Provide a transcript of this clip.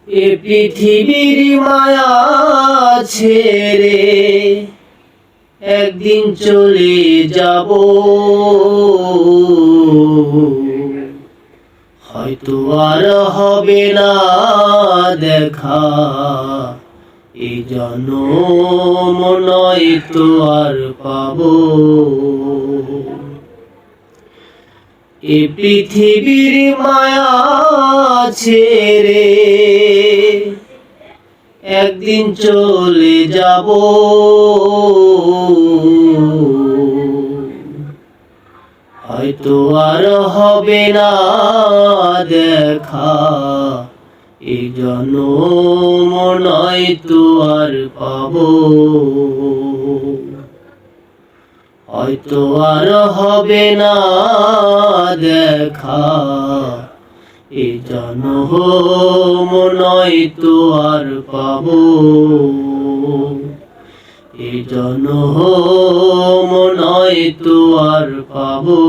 এ পৃথিবীর মায়া ছেড়ে একদিন চলে যাব, হয়তো আর হবে না দেখা, এই জনম নয়তো আর পাবো। এ পৃথিবীর মায়া ছেড়ে একদিন চলে যাব, হয়তো আর হবে না দেখা, এই জনম নয়তো আর পাবো। হয়তো আর হবে না দেখা, এই জনম নয়তো আর পাবো। এই জনম নয়তো আর পাবো।